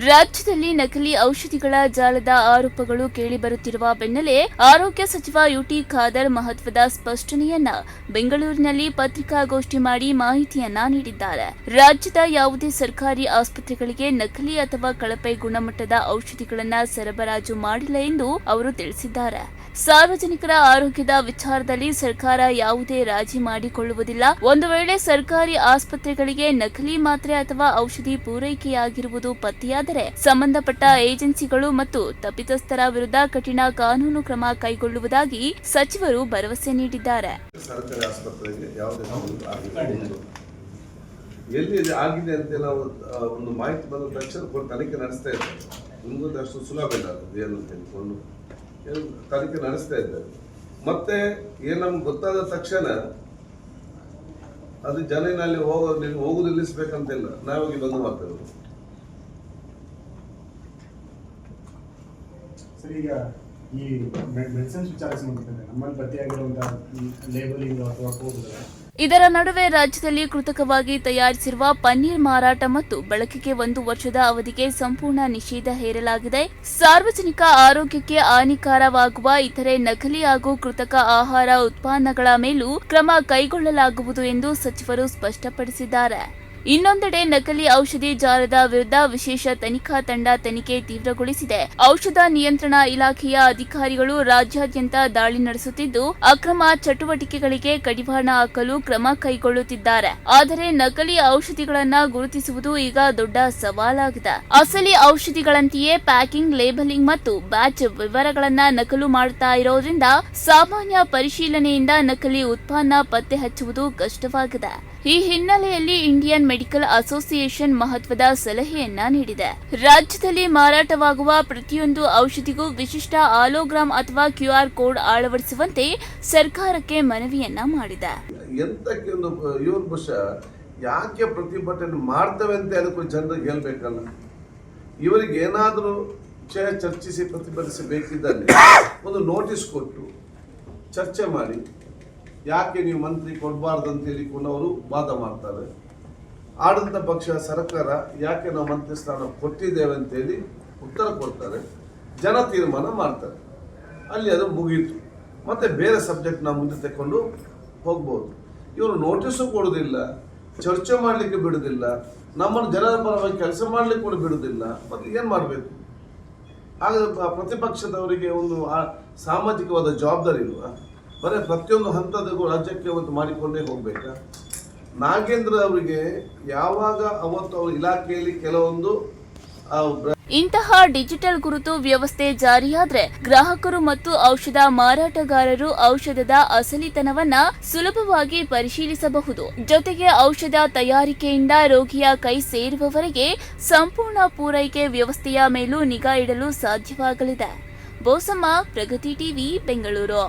ರಾಜ್ಯದಲ್ಲಿ ನಕಲಿ ಔಷಧಿಗಳ ಜಾಲದ ಆರೋಪಗಳು ಕೇಳಿಬರುತ್ತಿರುವ ಬೆನ್ನಲ್ಲೇ ಆರೋಗ್ಯ ಸಚಿವ ಯುಟಿ ಖಾದರ್ ಮಹತ್ವದ ಸ್ಪಷ್ಟನೆಯನ್ನ ಬೆಂಗಳೂರಿನಲ್ಲಿ ಪತ್ರಿಕಾಗೋಷ್ಠಿ ಮಾಡಿ ಮಾಹಿತಿಯನ್ನ ನೀಡಿದ್ದಾರೆ. ರಾಜ್ಯದ ಯಾವುದೇ ಸರ್ಕಾರಿ ಆಸ್ಪತ್ರೆಗಳಿಗೆ ನಕಲಿ ಅಥವಾ ಕಳಪೆ ಗುಣಮಟ್ಟದ ಔಷಧಿಗಳನ್ನು ಸರಬರಾಜು ಮಾಡಿಲ್ಲ ಎಂದು ಅವರು ತಿಳಿಸಿದ್ದಾರೆ. ಸಾರ್ವಜನಿಕರ ಆರೋಗ್ಯದ ವಿಚಾರದಲ್ಲಿ ಸರ್ಕಾರ ಯಾವುದೇ ರಾಜಿ ಮಾಡಿಕೊಳ್ಳುವುದಿಲ್ಲ. ಒಂದು ವೇಳೆ ಸರ್ಕಾರಿ ಆಸ್ಪತ್ರೆಗಳಿಗೆ ನಕಲಿ ಮಾತ್ರೆ ಅಥವಾ ಔಷಧಿ ಪೂರೈಕೆಯಾಗಿರುವುದು ಪತ್ತೆಯಾದರೆ ಸಂಬಂಧಪಟ್ಟ ಏಜೆನ್ಸಿಗಳು ಮತ್ತು ತಪ್ಪಿತಸ್ಥರ ವಿರುದ್ಧ ಕಠಿಣ ಕಾನೂನು ಕ್ರಮ ಕೈಗೊಳ್ಳುವುದಾಗಿ ಸಚಿವರು ಭರವಸೆ ನೀಡಿದ್ದಾರೆ. ಸರ್ಕಾರಿ ಆಸ್ಪತ್ರೆಗೆ ಎಲ್ಲಿ ಆಗಿದೆ ಅಂತೆಲ್ಲ ಒಂದು ಮಾಹಿತಿ ಬಂದ ತಕ್ಷಣ ತನಿಖೆ ನಡೆಸ್ತಾ ಇದ್ದಾರೆ. ನಿಮಗೂ ಅಷ್ಟು ಸುಲಭ ಇಲ್ಲ ಏನು ತಿಳ್ಕೊಂಡು ತನಿಖೆ ನಡೆಸ್ತಾ ಇದ್ದಾರೆ. ಮತ್ತೆ ಏನು ನಮ್ಗೆ ಗೊತ್ತಾದ ತಕ್ಷಣ ಅದು ಜನಿನಲ್ಲಿ ಹೋಗುದು ನಿಲ್ಲಿಸ್ಬೇಕಂತಿಲ್ಲ, ನಾವಾಗಿ ಬಂದು ಮಾಡ್ತೇವೆ. ಸರ್, ಈಗ ಈ ಮೆಡಿಸಿನ್ಸ್ ವಿಚಾರ ಸಂಬಂಧಿಸಿದಂತೆ ನಮ್ಮಲ್ಲಿ ಪತ್ತೆಯಾಗಿರುವಂತಹ ಲೇಬಲಿಂಗ್ ಅಥವಾ ಕೋಡ್ಗಳು, ಇದರ ನಡುವೆ ರಾಜ್ಯದಲ್ಲಿ ಕೃತಕವಾಗಿ ತಯಾರಿಸಿರುವ ಪನ್ನೀರ್ ಮಾರಾಟ ಮತ್ತು ಬಳಕೆಗೆ 1 ವರ್ಷದ ಅವಧಿಗೆ ಸಂಪೂರ್ಣ ನಿಷೇಧ ಹೇರಲಾಗಿದೆ. ಸಾರ್ವಜನಿಕ ಆರೋಗ್ಯಕ್ಕೆ ಹಾನಿಕಾರವಾಗುವ ಇತರೆ ನಕಲಿ ಹಾಗೂ ಕೃತಕ ಆಹಾರ ಉತ್ಪನ್ನಗಳ ಮೇಲೂ ಕ್ರಮ ಕೈಗೊಳ್ಳಲಾಗುವುದು ಎಂದು ಸಚಿವರು ಸ್ಪಷ್ಟಪಡಿಸಿದ್ದಾರೆ. ಇನ್ನೊಂದೆಡೆ ನಕಲಿ ಔಷಧಿ ಜಾಲದ ವಿರುದ್ಧ ವಿಶೇಷ ತನಿಖಾ ತಂಡ ತನಿಖೆ ತೀವ್ರಗೊಳಿಸಿದೆ. ಔಷಧ ನಿಯಂತ್ರಣ ಇಲಾಖೆಯ ಅಧಿಕಾರಿಗಳು ರಾಜ್ಯಾದ್ಯಂತ ದಾಳಿ ನಡೆಸುತ್ತಿದ್ದು ಅಕ್ರಮ ಚಟುವಟಿಕೆಗಳಿಗೆ ಕಡಿವಾಣ ಹಾಕಲು ಕ್ರಮ ಕೈಗೊಳ್ಳುತ್ತಿದ್ದಾರೆ. ಆದರೆ ನಕಲಿ ಔಷಧಿಗಳನ್ನು ಗುರುತಿಸುವುದು ಈಗ ದೊಡ್ಡ ಸವಾಲಾಗಿದೆ. ಅಸಲಿ ಔಷಧಿಗಳಂತೆಯೇ ಪ್ಯಾಕಿಂಗ್, ಲೇಬಲಿಂಗ್ ಮತ್ತು ಬ್ಯಾಚ್ ವಿವರಗಳನ್ನ ನಕಲು ಮಾಡುತ್ತಾ ಇರೋದ್ರಿಂದ ಸಾಮಾನ್ಯ ಪರಿಶೀಲನೆಯಿಂದ ನಕಲಿ ಉತ್ಪನ್ನ ಪತ್ತೆ ಹಚ್ಚುವುದು ಕಷ್ಟವಾಗಿದೆ. ಈ ಹಿನ್ನೆಲೆಯಲ್ಲಿ ಇಂಡಿಯನ್ ಮೆಡಿಕಲ್ ಅಸೋಸಿಯೇಷನ್ ಮಹತ್ವದ ಸಲಹೆಯನ್ನ ನೀಡಿದೆ. ರಾಜ್ಯದಲ್ಲಿ ಮಾರಾಟವಾಗುವ ಪ್ರತಿಯೊಂದು ಔಷಧಿಗೂ ವಿಶಿಷ್ಟ ಆಲೋಗ್ರಾಮ್ ಅಥವಾ QR ಕೋಡ್ ಅಳವಡಿಸುವಂತೆ ಸರ್ಕಾರಕ್ಕೆ ಮನವಿಯನ್ನ ಮಾಡಿದೆ. ಎಂತಕ್ಕೆ ಒಂದು ಇವ್ರ ಯಾಕೆ ಪ್ರತಿಭಟನೆ ಮಾಡ್ತವೆ ಅಂತ ಅದಕ್ಕೂ ಜನರಿಗೆ ಹೇಳ್ಬೇಕಲ್ಲ. ಇವರಿಗೆ ಏನಾದರೂ ಚರ್ಚಿಸಿ ಪ್ರತಿಭಟಿಸಬೇಕಿದ್ದಲ್ಲಿ ಒಂದು ನೋಟಿಸ್ ಕೊಟ್ಟು ಚರ್ಚೆ ಮಾಡಿ ಯಾಕೆ ನೀವು ಮಂತ್ರಿ ಕೊಡಬಾರ್ದು ಅಂತೇಳಿ ಅವರು ವಾದ ಮಾಡ್ತಾರೆ. ಆಡಳಿತ ಪಕ್ಷ ಸರ್ಕಾರ ಯಾಕೆ ನಾವು ಮಂತ್ರಿ ಸ್ಥಾನ ಕೊಟ್ಟಿದ್ದೇವೆ ಅಂತೇಳಿ ಉತ್ತರ ಕೊಡ್ತಾರೆ. ಜನ ತೀರ್ಮಾನ ಮಾಡ್ತಾರೆ. ಅಲ್ಲಿ ಅದು ಮುಗೀತು. ಮತ್ತೆ ಬೇರೆ ಸಬ್ಜೆಕ್ಟ್ ನಾವು ಮುಂದೆ ತಗೊಂಡು ಹೋಗ್ಬೋದು. ಇವರು ನೋಟಿಸು ಕೊಡೋದಿಲ್ಲ, ಚರ್ಚೆ ಮಾಡಲಿಕ್ಕೆ ಬಿಡೋದಿಲ್ಲ, ನಮ್ಮನ್ನು ಜನರ ಪರವಾಗಿ ಕೆಲಸ ಮಾಡಲಿಕ್ಕೆ ಕೂಡ ಬಿಡೋದಿಲ್ಲ. ಮತ್ತೆ ಏನು ಮಾಡಬೇಕು? ಹಾಗಾದ್ರೆ ಪ್ರತಿಪಕ್ಷದವರಿಗೆ ಒಂದು ಸಾಮಾಜಿಕವಾದ ಜವಾಬ್ದಾರಿ ಇಲ್ವಾ? ಬರೀ ಪ್ರತಿಯೊಂದು ಹಂತದಗೂ ರಾಜ್ಯಕ್ಕೆ ಅವತ್ತು ಮಾಡಿಕೊಂಡೇ ಹೋಗ್ಬೇಕಾ? ನಾಗೇಂದ್ರ ಅವರಿಗೆ ಯಾವಾಗ ಅವತ್ತು ಅವ್ರ ಇಲಾಖೆಯಲ್ಲಿ ಕೆಲವೊಂದು ಇಂತಹ ಡಿಜಿಟಲ್ ಗುರುತು ವ್ಯವಸ್ಥೆ ಜಾರಿಯಾದ್ರೆ ಗ್ರಾಹಕರು ಮತ್ತು ಔಷಧ ಮಾರಾಟಗಾರರು ಔಷಧದ ಅಸಲಿತನವನ್ನ ಸುಲಭವಾಗಿ ಪರಿಶೀಲಿಸಬಹುದು. ಜೊತೆಗೆ ಔಷಧ ತಯಾರಿಕೆಯಿಂದ ರೋಗಿಯ ಕೈ ಸೇರುವವರೆಗೆ ಸಂಪೂರ್ಣ ಪೂರೈಕೆ ವ್ಯವಸ್ಥೆಯ ಮೇಲೂ ನಿಗಾ ಇಡಲು ಸಾಧ್ಯವಾಗಲಿದೆ. ಬೋಸಮ್ಮ, ಪ್ರಗತಿ ಟಿವಿ, ಬೆಂಗಳೂರು.